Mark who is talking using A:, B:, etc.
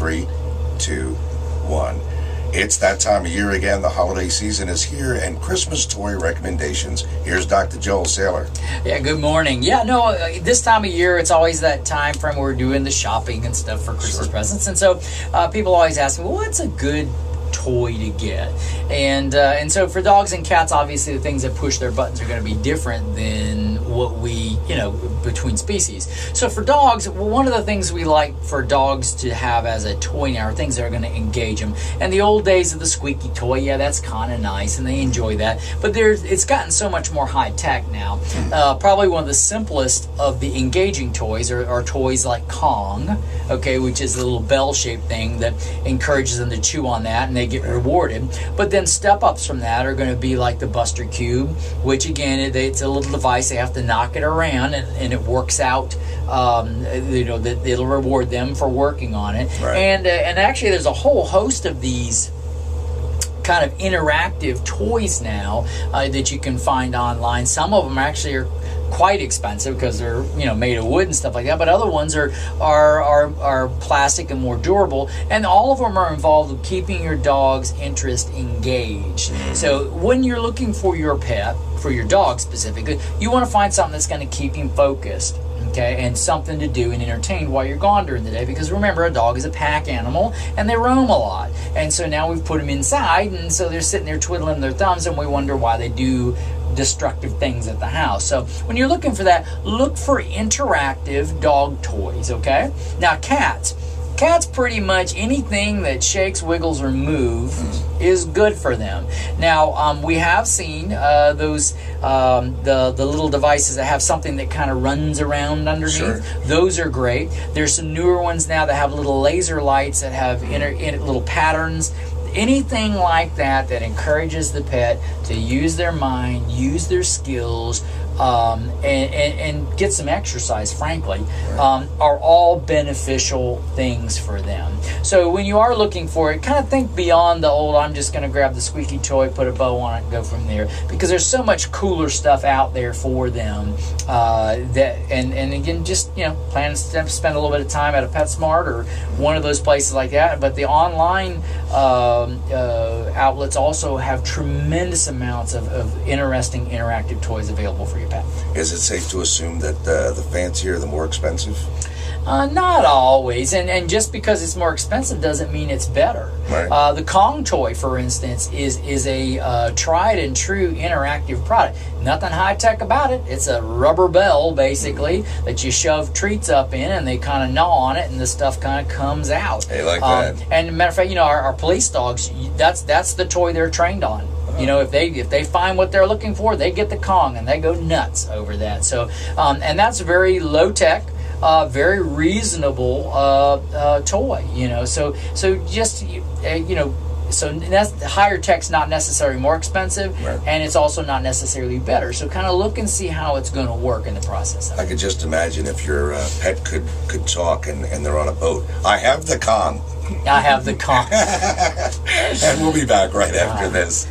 A: 3, 2, 1. It's that time of year again. The holiday season is here, and Christmas toy recommendations. Here's Dr. Joel Saylor.
B: Yeah, good morning. Yeah, no, this time of year, it's always that time frame where we're doing the shopping and stuff for Christmas presents. And so people always ask me, well, what's a good toy to get? And so for dogs and cats, obviously the things that push their buttons are going to be different than what we, between species. So for dogs, one of the things we like for dogs to have as a toy now are things that are going to engage them. And the old days of the squeaky toy, yeah, that's kind of nice and they enjoy that. But it's gotten so much more high tech now. Probably one of the simplest of the engaging toys are toys like Kong, okay, which is a little bell-shaped thing that encourages them to chew on that and they get rewarded. But then step-ups from that are going to be like the Buster Cube, which again, it's a little device. They have to knock it around and it works out, that it'll reward them for working on it. Right. And actually there's a whole host of these kind of interactive toys now that you can find online. Some of them actually are quite expensive because they're made of wood and stuff like that, but other ones are plastic and more durable, and all of them are involved with keeping your dog's interest engaged. So when you're looking for your pet, for your dog specifically, you want to find something that's going to keep him focused, okay, and something to do and entertain while you're gone during the day, because remember, a dog is a pack animal and they roam a lot. And so now we've put them inside, and so they're sitting there twiddling their thumbs, and we wonder why they do destructive things at the house. So when you're looking for that, look for interactive dog toys, okay? Now cats pretty much anything that shakes, wiggles, or moves is good for them. Now we have seen those the little devices that have something that kind of runs around underneath. Sure. Those are great. There's some newer ones now that have little laser lights that have little patterns. Anything like that encourages the pet to use their mind, use their skills, and get some exercise, frankly, are all beneficial things for them. So when you are looking for it, kind of think beyond the old, I'm just going to grab the squeaky toy, put a bow on it, and go from there, because there's so much cooler stuff out there for them and again, just plan to spend a little bit of time at a PetSmart or one of those places like that. But the online outlets also have tremendous amounts of interesting interactive toys available for your pet.
A: Is it safe to assume that the fancier, the more expensive?
B: Not always, and just because it's more expensive doesn't mean it's better. Right. The Kong toy, for instance, is a tried and true interactive product. Nothing high tech about it. It's a rubber bell, basically, that you shove treats up in, and they kind of gnaw on it, and the stuff kind of comes out.
A: Hey, like that.
B: And matter of fact, our police dogs, that's the toy they're trained on. If they find what they're looking for, they get the Kong and they go nuts over that. So, and that's very low tech, very reasonable toy. So just so that's, higher tech's not necessarily more expensive, and it's also not necessarily better. So kind of look and see how it's going to work in the process.
A: I could just imagine if your pet could talk and they're on a boat. I have the Kong.
B: I have the Kong.
A: And we'll be back right after this.